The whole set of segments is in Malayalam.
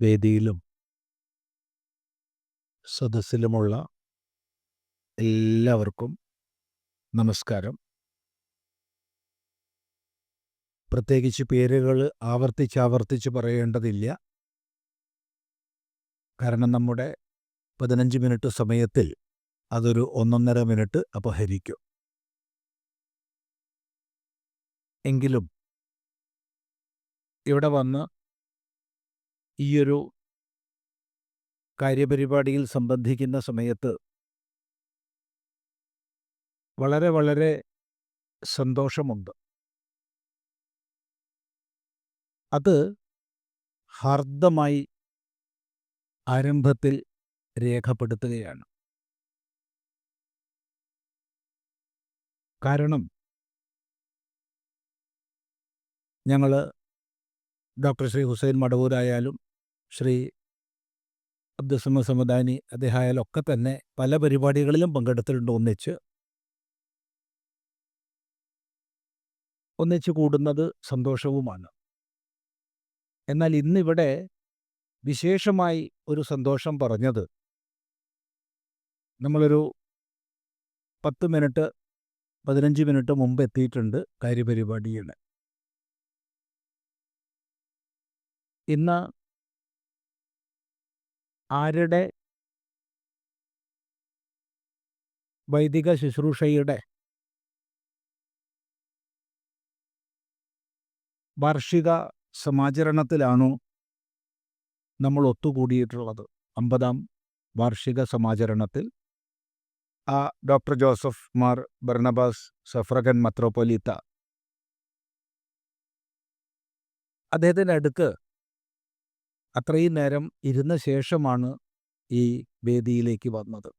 വേദിയിലും സദസ്സിലുമുള്ള എല്ലാവർക്കും നമസ്കാരം. പ്രത്യേകിച്ച് പേരുകൾ ആവർത്തിച്ച് പറയേണ്ടതില്ല. കാരണം നമ്മുടെ 15 മിനിറ്റ് സമയത്തിൽ അതൊരു 1.5 മിനിറ്റ് അപഹരിക്കും. എങ്കിലും ഇവിടെ വന്ന് ഈയൊരു കാര്യപരിപാടിയിൽ സംബന്ധിക്കുന്ന സമയത്ത് വളരെ സന്തോഷമുണ്ട്. അത് ഹാർദമായി ആരംഭത്തിൽ രേഖപ്പെടുത്തുകയാണ്. കാരണം ഞങ്ങൾ ഡോക്ടർ ശ്രീ ഹുസൈൻ മടവൂരായാലും ശ്രീ അബ്ദുസമദ് സമദാനി അദ്ദേഹമായാലും ഒക്കെ തന്നെ പല പരിപാടികളിലും പങ്കെടുത്തിട്ടുണ്ട്. ഒന്നിച്ച് കൂടുന്നത് സന്തോഷവുമാണ്. എന്നാൽ ഇന്നിവിടെ വിശേഷമായി ഒരു സന്തോഷം പറഞ്ഞത് നമ്മളൊരു 10 മിനിറ്റ് 15 മിനിറ്റ് മുമ്പ് എത്തിയിട്ടുണ്ട് കാര്യപരിപാടിയിൽ. ഇന്ന് ആരുടെ വൈദിക ശുശ്രൂഷയുടെ വാർഷിക സമാചരണത്തിലാണോ നമ്മൾ ഒത്തുകൂടിയിട്ടുള്ളത്? 50-ാം വാർഷിക സമാചരണത്തിൽ doctor Joseph Mar Barnabas suffragan മെത്രോപ്പൊലീത്ത അദ്ദേഹത്തിൻ്റെ അടുക്ക് അത്രയും നേരം ഇരുന്ന ശേഷമാണ് ഈ വേദിയിലേക്ക് വന്നത്.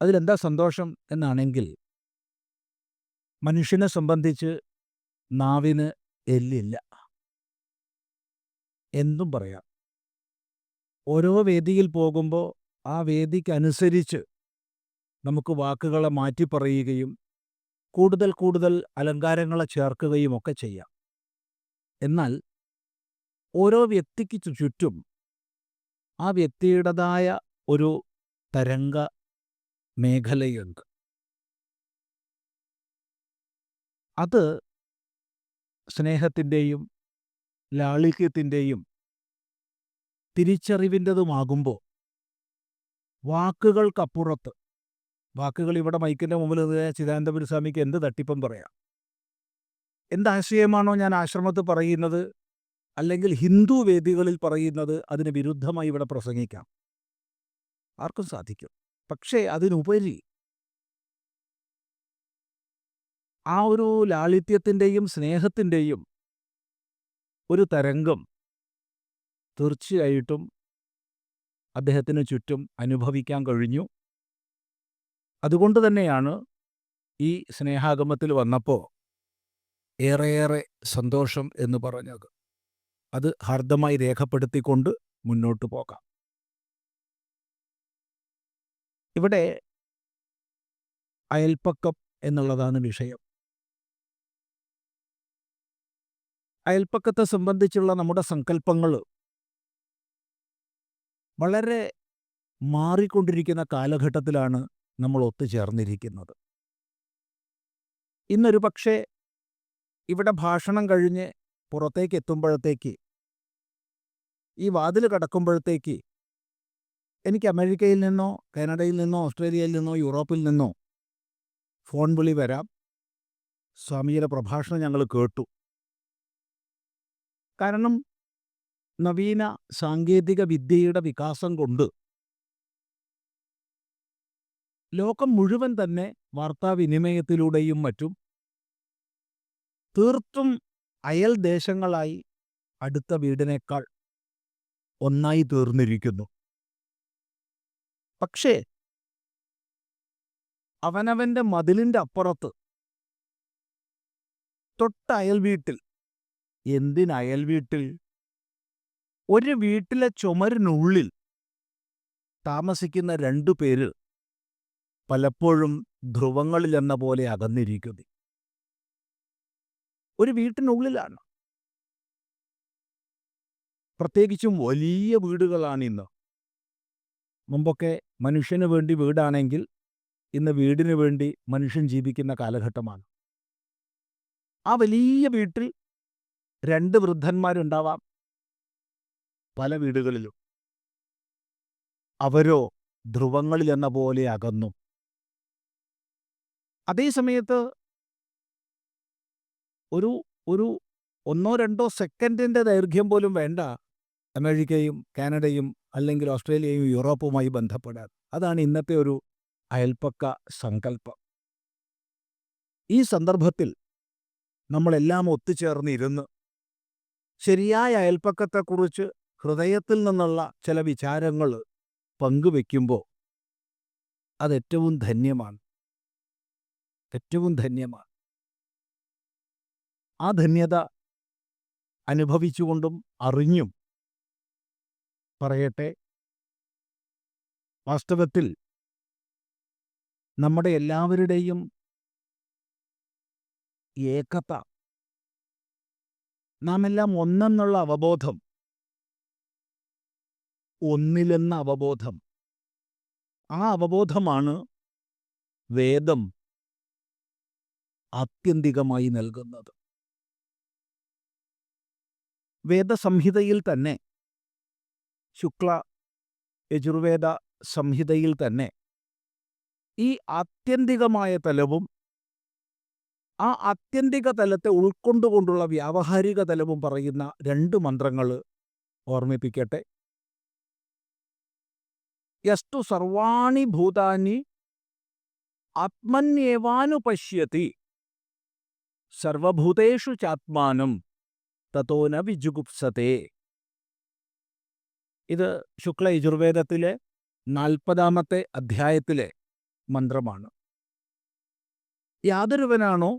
അതിലെന്താ സന്തോഷം എന്നാണെങ്കിൽ, മനുഷ്യനെ സംബന്ധിച്ച് നാവിന് എല്ലില്ല, എന്തും പറയാം. ഓരോ വേദിയിൽ പോകുമ്പോൾ ആ വേദിക്കനുസരിച്ച് നമുക്ക് വാക്കുകളെ മാറ്റി പറയുകയും കൂടുതൽ അലങ്കാരങ്ങളെ ചേർക്കുകയും ഒക്കെ ചെയ്യാം. എന്നാൽ ഓരോ വ്യക്തിക്ക് ചുറ്റും ആ വ്യക്തിയുടേതായ ഒരു തരംഗ മേഖലയുണ്ട്. അത് സ്നേഹത്തിൻ്റെയും ലാളിത്യത്തിൻ്റെയും തിരിച്ചറിവിൻ്റെതുമാകുമ്പോൾ വാക്കുകൾക്കപ്പുറത്ത്, വാക്കുകൾ ഇവിടെ മൈക്കിൻ്റെ മുമ്പിൽ ചിദാനന്ദപുരി സ്വാമിക്ക് എന്ത് തട്ടിപ്പം പറയാം. എന്താശയമാണോ ഞാൻ ആശ്രമത്തിൽ പറയുന്നത്, അല്ലെങ്കിൽ ഹിന്ദു വേദികളിൽ പറയുന്നത്, അതിന് വിരുദ്ധമായി ഇവിടെ പ്രസംഗിക്കാം. ആർക്കും സാധിക്കും. പക്ഷേ അതിനുപരി ആ ഒരു ലാളിത്യത്തിൻ്റെയും സ്നേഹത്തിൻ്റെയും ഒരു തരംഗം തീർച്ചയായിട്ടും അദ്ദേഹത്തിന് ചുറ്റും അനുഭവിക്കാൻ കഴിഞ്ഞു. അതുകൊണ്ട് തന്നെയാണ് ഈ സ്നേഹാഗമത്തിൽ വന്നപ്പോൾ ഏറെയേറെ സന്തോഷം എന്ന് പറഞ്ഞത്. അത് ഹാർദമായി രേഖപ്പെടുത്തിക്കൊണ്ട് മുന്നോട്ട് പോകാം. ഇവിടെ അയൽപ്പക്കം എന്നുള്ളതാണ് വിഷയം. അയൽപ്പക്കത്തെ സംബന്ധിച്ചുള്ള നമ്മുടെ സങ്കല്പങ്ങൾ വളരെ മാറിക്കൊണ്ടിരിക്കുന്ന കാലഘട്ടത്തിലാണ് നമ്മൾ ഒത്തുചേർന്നിരിക്കുന്നത്. ഇന്നൊരു പക്ഷേ ഇവിടെ ഭാഷണം കഴിഞ്ഞ് പുറത്തേക്ക് എത്തുമ്പോഴത്തേക്ക്, ഈ വാതിൽ കടക്കുമ്പോഴത്തേക്ക് എനിക്ക് അമേരിക്കയിൽ നിന്നോ കാനഡയിൽ നിന്നോ ഓസ്ട്രേലിയയിൽ നിന്നോ യൂറോപ്പിൽ നിന്നോ ഫോൺ വിളി വരാം. സ്വാമിയുടെ പ്രഭാഷണം ഞങ്ങൾ കേട്ടു. കാരണം നവീന സാങ്കേതിക വിദ്യയുടെ വികാസം കൊണ്ട് ലോകം മുഴുവൻ തന്നെ വാർത്താവിനിമയത്തിലൂടെയും മറ്റും തീർത്തും അയൽ ദേശങ്ങളായി അടുത്ത വീടിനേക്കാൾ ഒന്നായി തീർന്നിരിക്കുന്നു. പക്ഷേ അവനവൻ്റെ മതിലിൻ്റെ അപ്പുറത്ത് തൊട്ടയൽ വീട്ടിൽ, എന്തിനയൽ വീട്ടിൽ, ഒരു വീട്ടിലെ ചുമരിനുള്ളിൽ താമസിക്കുന്ന 2 പേര് പലപ്പോഴും ധ്രുവങ്ങളിലെന്ന പോലെ അകന്നിരിക്കുന്നു. ഒരു വീട്ടിനുള്ളിലാണ്. പ്രത്യേകിച്ചും വലിയ വീടുകളാണിന്ന്. മുമ്പൊക്കെ മനുഷ്യന് വേണ്ടി വീടാണെങ്കിൽ ഇന്ന് വീടിന് വേണ്ടി മനുഷ്യൻ ജീവിക്കുന്ന കാലഘട്ടമാണ്. ആ വലിയ വീട്ടിൽ 2 വൃദ്ധന്മാരുണ്ടാവാം പല വീടുകളിലും. അവരോ ധ്രുവങ്ങളിലെന്ന പോലെ അകന്നു. അതേസമയത്ത് ഒരു ഒരു 1-2 സെക്കൻഡിൻ്റെ ദൈർഘ്യം പോലും വേണ്ട അമേരിക്കയും കാനഡയും അല്ലെങ്കിൽ ഓസ്ട്രേലിയയും യൂറോപ്പുമായി ബന്ധപ്പെടാൻ. അതാണ് ഇന്നത്തെ ഒരു അയൽപ്പക്ക സങ്കല്പം. ഈ സന്ദർഭത്തിൽ നമ്മളെല്ലാം ഒത്തുചേർന്നിരുന്ന് ശരിയായ അയൽപ്പക്കത്തെക്കുറിച്ച് ഹൃദയത്തിൽ നിന്നുള്ള ചില വിചാരങ്ങൾ പങ്കുവെക്കുമ്പോൾ അതേറ്റവും ധന്യമാണ്, ഏറ്റവും ധന്യമാണ്. ആ ധന്യത അനുഭവിച്ചുകൊണ്ടും അറിഞ്ഞും പറയട്ടെ, വാസ്തവത്തിൽ നമ്മുടെ എല്ലാവരുടെയും ഏകത, നാം എല്ലാം ഒന്നെന്നുള്ള അവബോധം, ഒന്നിലെന്ന അവബോധം, ആ അവബോധമാണ് വേദം ആത്യന്തികമായി നൽകുന്നത്. വേദസംഹിതയിൽ തന്നെ, ശുക്ല യജുർവേദ സംഹിതയിൽ തന്നെ ഈ ആത്യന്തികമായ തലവും ആ ആത്യന്തിക തലത്തെ ഉൾക്കൊണ്ടുകൊണ്ടുള്ള വ്യാവഹാരിക തലവും പറയുന്ന 2 മന്ത്രങ്ങൾ ഓർമ്മിപ്പിക്കട്ടെ. യസ്തു സർവാണി ഭൂതാനി ആത്മന്യേവാനുപശ്യതി സർവഭൂതേഷു ചാത്മാനം തതോ ന വിജുഗുപ്സതേ. ഇത് ശുക്ല യജുർവേദത്തിലെ 40-ാമത്തെ അധ്യായത്തിലെ മന്ത്രമാണ്. യാതൊരുവനാണോ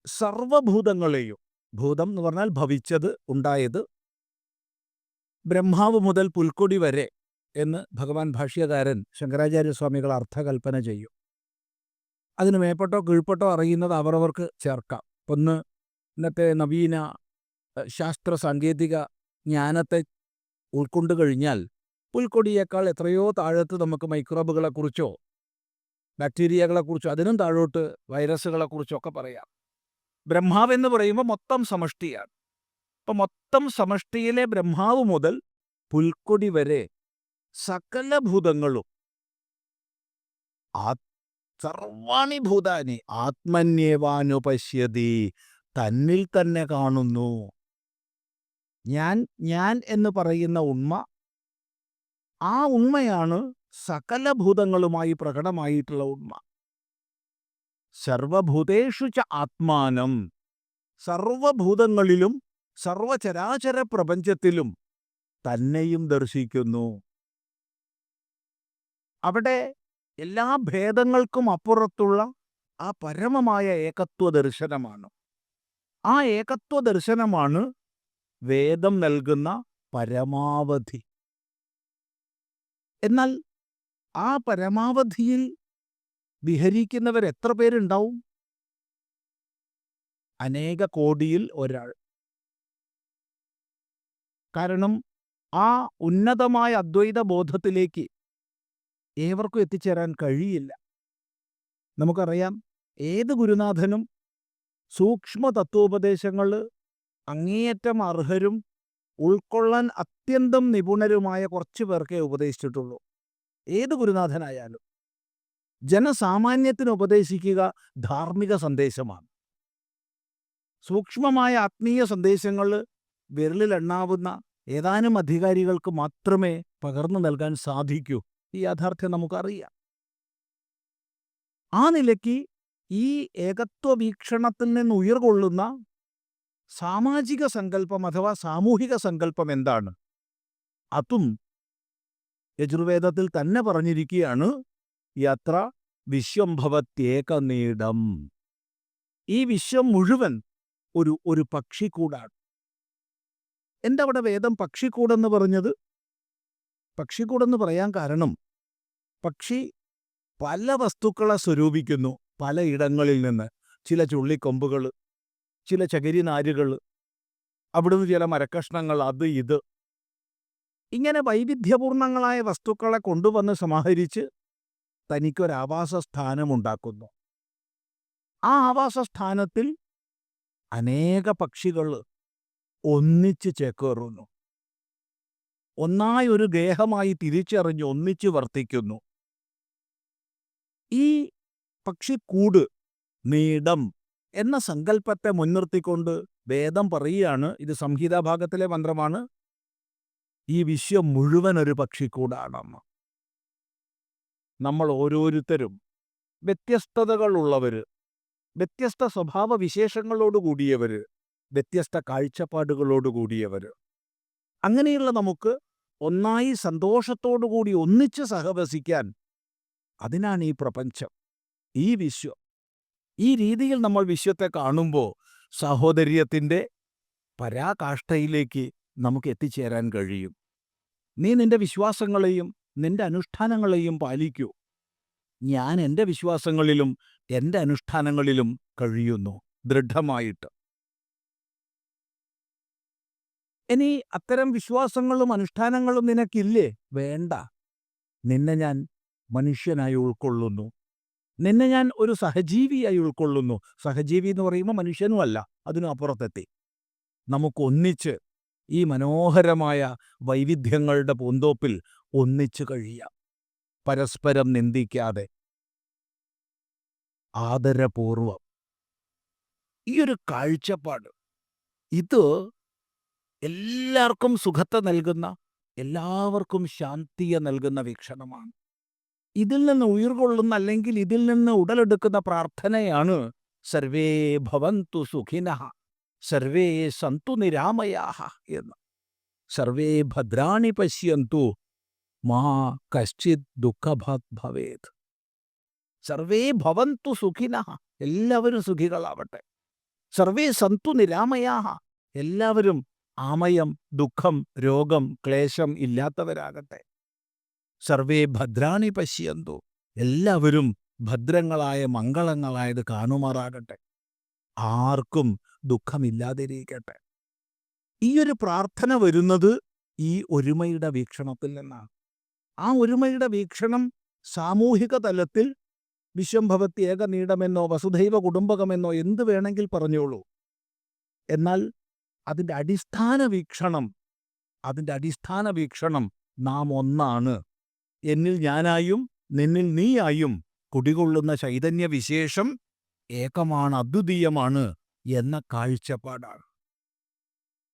സർവഭൂതങ്ങളെയും, ഭൂതം എന്ന് പറഞ്ഞാൽ ഭവിച്ചത്, ഉണ്ടായത്, ബ്രഹ്മാവ് മുതൽ പുൽക്കൊടി വരെ എന്ന് ഭഗവാൻ ഭാഷ്യകാരൻ ശങ്കരാചാര്യസ്വാമികൾ അർത്ഥകൽപ്പന ചെയ്യും. അതിന് മേപ്പെട്ടോ കീഴ്പ്പെട്ടോ അറിയുന്നത് അവരവർക്ക് ചേർക്കാം. ഒന്ന്, ഇന്നത്തെ നവീന ശാസ്ത്ര സാങ്കേതിക ജ്ഞാനത്തെ ഉൾക്കൊണ്ടു കഴിഞ്ഞാൽ പുൽക്കൊടിയേക്കാൾ എത്രയോ താഴത്ത് നമുക്ക് മൈക്രോബുകളെക്കുറിച്ചോ ബാക്ടീരിയകളെക്കുറിച്ചോ അതിനും താഴോട്ട് വൈറസുകളെക്കുറിച്ചൊക്കെ പറയാം. ബ്രഹ്മാവെന്ന് പറയുമ്പോൾ മൊത്തം സമഷ്ടിയാണ്. അപ്പം മൊത്തം സമഷ്ടിയിലെ ബ്രഹ്മാവ് മുതൽ പുൽക്കൊടി വരെ സകല ഭൂതങ്ങളും സർവാണി ഭൂതാനി ആത്മന്യേവാനുപശ്യതി, തന്നിൽ തന്നെ കാണുന്നു. ഞാൻ എന്ന് പറയുന്ന ഉണ്മ, ആ ഉണ്മയാണ് സകല ഭൂതങ്ങളുമായി പ്രകടമായിട്ടുള്ള ഉണ്മ. സർവഭൂതേഷു ച ആത്മാനം, സർവഭൂതങ്ങളിലും സർവചരാചര പ്രപഞ്ചത്തിലും തന്നെയും ദർശിക്കുന്നു. അവിടെ എല്ലാ ഭേദങ്ങൾക്കും അപ്പുറത്തുള്ള ആ പരമമായ ഏകത്വ ദർശനമാണ്. ആ ഏകത്വ ദർശനമാണ് വേദം നൽകുന്ന പരമാവധി. എന്നാൽ ആ പരമാവധിയിൽ വിഹരിക്കുന്നവർ എത്ര പേരുണ്ടാവും? അനേക കോടിയിൽ ഒരാൾ. കാരണം ആ ഉന്നതമായ അദ്വൈത ബോധത്തിലേക്ക് ഏവർക്കും എത്തിച്ചേരാൻ കഴിയില്ല. നമുക്കറിയാം, ഏത് ഗുരുനാഥനും സൂക്ഷ്മ തത്വോപദേശങ്ങൾ അങ്ങേയറ്റം അർഹരും ഉൾക്കൊള്ളാൻ അത്യന്തം നിപുണരുമായ കുറച്ച് പേർക്കേ ഉപദേശിച്ചിട്ടുള്ളൂ. ഏത് ഗുരുനാഥനായാലും ജനസാമാന്യത്തിന് ഉപദേശിക്കുക ധാർമ്മിക സന്ദേശമാണ്. സൂക്ഷ്മമായ ആത്മീയ സന്ദേശങ്ങൾ വിരലിലെണ്ണാവുന്ന ഏതാനും അധികാരികൾക്ക് മാത്രമേ പകർന്നു നൽകാൻ സാധിക്കൂ. ഈ യാഥാർത്ഥ്യം നമുക്കറിയാം. ആ നിലയ്ക്ക് ഈ ഏകത്വ വീക്ഷണത്തിൽ നിന്ന് ഉയർകൊള്ളുന്ന സാമാജിക സങ്കല്പം അഥവാ സാമൂഹിക സങ്കല്പം എന്താണ്? അതും യജുർവേദത്തിൽ തന്നെ പറഞ്ഞിരിക്കുകയാണ്, യത്ര വിശ്വംഭവത്യേകനീടം. ഈ വിശ്വം മുഴുവൻ ഒരു പക്ഷിക്കൂടാണ്. എന്താ അവിടെ വേദം പക്ഷിക്കൂടെന്ന് പറഞ്ഞത്? പക്ഷിക്കൂടെന്ന് പറയാൻ കാരണം, പക്ഷി പല വസ്തുക്കളെ സ്വരൂപിക്കുന്നു പലയിടങ്ങളിൽ നിന്ന്. ചില ചുള്ളിക്കൊമ്പുകൾ, ചില ചകിരി നാരുകൾ, അവിടുന്ന് ചില മരക്കഷ്ണങ്ങൾ, അത് ഇത്. ഇങ്ങനെ വൈവിധ്യപൂർണങ്ങളായ വസ്തുക്കളെ കൊണ്ടുവന്ന് സമാഹരിച്ച് തനിക്കൊരാവാസസ്ഥാനമുണ്ടാക്കുന്നു. ആ ആവാസസ്ഥാനത്തിൽ അനേക പക്ഷികൾ ഒന്നിച്ച് ചേക്കേറുന്നു. ഒന്നായൊരു ഗേഹമായി തിരിച്ചറിഞ്ഞ് ഒന്നിച്ച് വർത്തിക്കുന്നു. ഈ പക്ഷിക്കൂട്, നീടം എന്ന സങ്കല്പത്തെ മുൻനിർത്തിക്കൊണ്ട് വേദം പറയുകയാണ്, ഇത് സംഹിതാഭാഗത്തിലെ മന്ത്രമാണ്, ഈ വിശ്വം മുഴുവൻ ഒരു പക്ഷിക്കൂടാണെന്ന്. നമ്മൾ ഓരോരുത്തരും വ്യത്യസ്തതകളുള്ളവർ, വ്യത്യസ്ത സ്വഭാവ വിശേഷങ്ങളോടുകൂടിയവർ, വ്യത്യസ്ത കാഴ്ചപ്പാടുകളോടുകൂടിയവർ. അങ്ങനെയുള്ള നമുക്ക് ഒന്നായി സന്തോഷത്തോടുകൂടി ഒന്നിച്ച് സഹവസിക്കാൻ, അതിനാണ് ഈ പ്രപഞ്ചം, ഈ വിശ്വം. ഈ രീതിയിൽ നമ്മൾ വിശ്വത്തെ കാണുമ്പോൾ സാഹോദര്യത്തിൻ്റെ പരാകാഷ്ഠയിലേക്ക് നമുക്ക് എത്തിച്ചേരാൻ കഴിയും. നീ നിന്റെ വിശ്വാസങ്ങളെയും നിന്റെ അനുഷ്ഠാനങ്ങളെയും പാലിക്കൂ. ഞാൻ എൻ്റെ വിശ്വാസങ്ങളിലും എൻ്റെ അനുഷ്ഠാനങ്ങളിലും കഴിയുന്നു ദൃഢമായിട്ട്. ഇനി അത്തരം വിശ്വാസങ്ങളും അനുഷ്ഠാനങ്ങളും നിനക്കില്ലേ? വേണ്ട. നിന്നെ ഞാൻ മനുഷ്യനായി ഉൾക്കൊള്ളുന്നു. നിന്നെ ഞാൻ ഒരു സഹജീവിയായി ഉൾക്കൊള്ളുന്നു. സഹജീവി എന്ന് പറയുമ്പോൾ മനുഷ്യനുമല്ല, അതിനും അപ്പുറത്തെത്തി. നമുക്കൊന്നിച്ച് ഈ മനോഹരമായ വൈവിധ്യങ്ങളുടെ പൂന്തോപ്പിൽ ഒന്നിച്ച് കഴിയാം. പരസ്പരം നിന്ദിക്കാതെ, ആദരപൂർവം. ഈ ഒരു കാഴ്ചപ്പാട്, ഇത് എല്ലാവർക്കും സുഖത്തെ നൽകുന്ന, എല്ലാവർക്കും ശാന്തിയെ നൽകുന്ന വീക്ഷണമാണ്. ഇതിൽ നിന്ന് ഉയർകൊള്ളുന്ന, അല്ലെങ്കിൽ ഇതിൽ നിന്ന് ഉടലെടുക്കുന്ന പ്രാർത്ഥനയാണ് സർവേ ഭവന്തു സുഖിനഃ സർവേ സന്തു നിരാമയാഃ എന്ന്. സർവേ ഭദ്രാണി പശ്യന്തു മാ കശ്ചിത് ദുഃഖഭാഗ് ഭവേത്. സർവേ ഭവന്തു സുഖിനഃ, എല്ലാവരും സുഖികളാവട്ടെ. സർവേ സന്തു നിരാമയാഃ, എല്ലാവരും ആമയം, ദുഃഖം, രോഗം, ക്ലേശം ഇല്ലാത്തവരാകട്ടെ. സർവേ ഭദ്രാണി പശ്യന്തു, എല്ലാവരും ഭദ്രങ്ങളായ മംഗളങ്ങളായത് കാണുമാറാകട്ടെ. ആർക്കും ദുഃഖമില്ലാതിരിക്കട്ടെ. ഈ ഒരു പ്രാർത്ഥന വരുന്നത് ഈ ഒരുമയുടെ വീക്ഷണത്തിൽ നിന്നാണ്. ആ ഒരുമയുടെ വീക്ഷണം സാമൂഹിക തലത്തിൽ വിശ്വംഭവത്തി ഏകനീടമെന്നോ വസുധൈവ കുടുംബകമെന്നോ എന്ത് വേണമെങ്കിൽ പറഞ്ഞോളൂ. എന്നാൽ അതിൻ്റെ അടിസ്ഥാന വീക്ഷണം നാം ഒന്നാണ്. എന്നിൽ ഞാനായും നിന്നിൽ നീയായും കുടികൊള്ളുന്ന ചൈതന്യവിശേഷം ഏകമാണ്, അദ്വിതീയമാണ് എന്ന കാഴ്ചപ്പാടാണ്.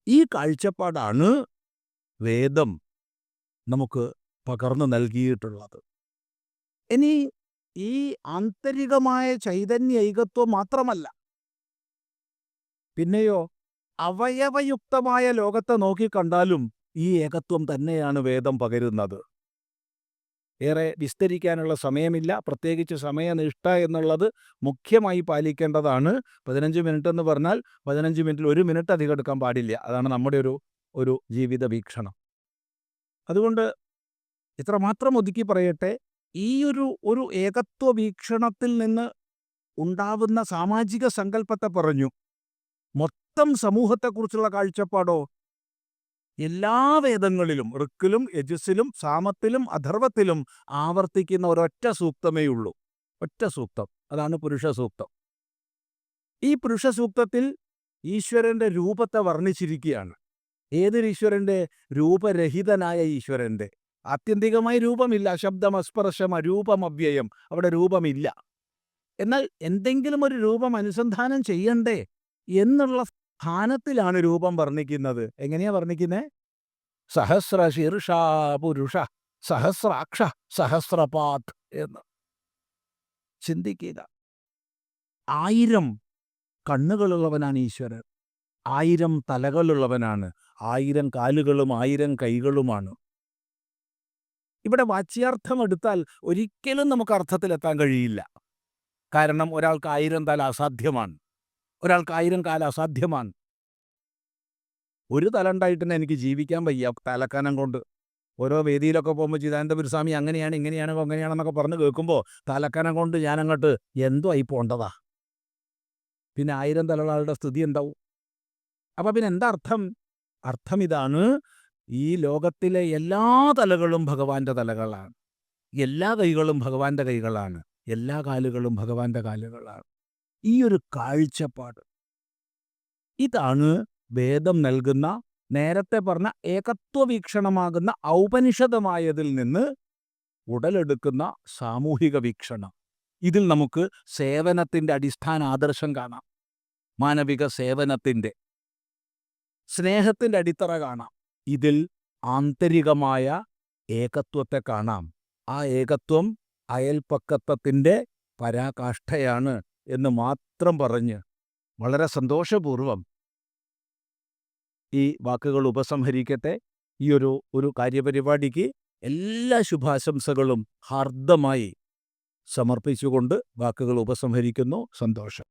ഈ കാഴ്ചപ്പാടാണ് വേദം നമുക്ക് പകർന്നു നൽകിയിട്ടുള്ളത്. ഇനി ഈ ആന്തരികമായ ചൈതന്യ ഏകത്വം മാത്രമല്ല, പിന്നെയോ അവയവയുക്തമായ ലോകത്തെ നോക്കിക്കണ്ടാലും ഈ ഏകത്വം തന്നെയാണ് വേദം പകരുന്നത്. ഏറെ വിസ്തരിക്കാനുള്ള സമയമില്ല. പ്രത്യേകിച്ച് സമയനിഷ്ഠ എന്നുള്ളത് മുഖ്യമായി പാലിക്കേണ്ടതാണ്. 15 മിനിറ്റ് എന്ന് പറഞ്ഞാൽ 15 മിനിറ്റിൽ 1 മിനിറ്റ് അധികം എടുക്കാൻ പാടില്ല. അതാണ് നമ്മുടെ ഒരു ജീവിത വീക്ഷണം. അതുകൊണ്ട് ഇത്രമാത്രം ഒതുക്കി പറയട്ടെ, ഈ ഒരു ഏകത്വ വീക്ഷണത്തിൽ നിന്ന് ഉണ്ടാവുന്ന സാമാജിക സങ്കല്പത്തെ പറഞ്ഞു. മൊത്തം സമൂഹത്തെക്കുറിച്ചുള്ള കാഴ്ചപ്പാടോ എല്ലാ വേദങ്ങളിലും, ഋക്കിലും യജുസ്സിലും സാമത്തിലും അഥർവത്തിലും ആവർത്തിക്കുന്ന ഒരൊറ്റ സൂക്തമേ ഉള്ളൂ. ഒറ്റ സൂക്തം, അതാണ് പുരുഷ സൂക്തം. ഈ പുരുഷ സൂക്തത്തിൽ ഈശ്വരൻ്റെ രൂപത്തെ വർണ്ണിച്ചിരിക്കുകയാണ്. ഏതൊരു ഈശ്വരൻ്റെ? രൂപരഹിതനായ ഈശ്വരൻ്റെ. ആത്യന്തികമായി രൂപമില്ല. ശബ്ദമസ്പർശം അരൂപം അവ്യയം, അവിടെ രൂപമില്ല. എന്നാൽ എന്തെങ്കിലും ഒരു രൂപം അനുസന്ധാനം ചെയ്യണ്ടേ എന്നുള്ള സ്ഥാനത്തിലാണ് രൂപം വർണ്ണിക്കുന്നത്. എങ്ങനെയാ വർണ്ണിക്കുന്നത്? സഹസ്രശീർഷ പുരുഷ സഹസ്രാക്ഷ സഹസ്രപാത് എന്ന്. ചിന്തിക്കുക. 1000 കണ്ണുകളുള്ളവനാണ് ഈശ്വരൻ. 1000 തലകളുള്ളവനാണ്. 1000 കാലുകളും 1000 കൈകളുമാണ്. ഇവിടെ വാച്യാർത്ഥം എടുത്താൽ ഒരിക്കലും നമുക്ക് അർത്ഥത്തിലെത്താൻ കഴിയില്ല. കാരണം ഒരാൾക്ക് 1000 തല അസാധ്യമാണ്. ഒരാൾക്ക് 1000 കാലം അസാധ്യമാണ്. ഒരു തല ഉണ്ടായിട്ട് തന്നെ എനിക്ക് ജീവിക്കാൻ വയ്യ തലക്കനം കൊണ്ട്. ഓരോ വേദിയിലൊക്കെ പോകുമ്പോൾ ചിദാനന്ദപുരി സ്വാമി അങ്ങനെയാണ് ഇങ്ങനെയാണ് അങ്ങനെയാണെന്നൊക്കെ പറഞ്ഞ് കേൾക്കുമ്പോൾ തലക്കനം കൊണ്ട് ഞാനങ്ങോട്ട് എന്തോ ആയി പോണ്ടതാ. പിന്നെ 1000 തലകളുടെ സ്ഥിതി എന്താവും? അപ്പം പിന്നെ എന്താ അർത്ഥം? അർത്ഥം ഇതാണ്, ഈ ലോകത്തിലെ എല്ലാ തലകളും ഭഗവാന്റെ തലകളാണ്. എല്ലാ കൈകളും ഭഗവാന്റെ കൈകളാണ്. എല്ലാ കാലുകളും ഭഗവാന്റെ കാലുകളാണ്. ഈ ഒരു കാഴ്ചപ്പാട്, ഇതാണ് വേദം നൽകുന്ന, നേരത്തെ പറഞ്ഞ ഏകത്വവീക്ഷണമാകുന്ന ഔപനിഷദമായതിൽ നിന്ന് ഉടലെടുക്കുന്ന സാമൂഹിക വീക്ഷണം. ഇതിൽ നമുക്ക് സേവനത്തിൻ്റെ അടിസ്ഥാന ആദർശം കാണാം. മാനവിക സേവനത്തിൻ്റെ, സ്നേഹത്തിൻ്റെ അടിത്തറ കാണാം. ഇതിൽ ആന്തരികമായ ഏകത്വത്തെ കാണാം. ആ ഏകത്വം അയൽപക്കത്വത്തിൻ്റെ പരാകാഷ്ഠയാണ് എന്ന് മാത്രം പറഞ്ഞ് വളരെ സന്തോഷപൂർവം ഈ വാക്കുകൾ ഉപസംഹരിക്കട്ടെ. ഈ ഒരു കാര്യപരിപാടിക്ക് എല്ലാ ശുഭാശംസകളും ഹാർദമായി സമർപ്പിച്ചുകൊണ്ട് വാക്കുകൾ ഉപസംഹരിക്കുന്നു. സന്തോഷം.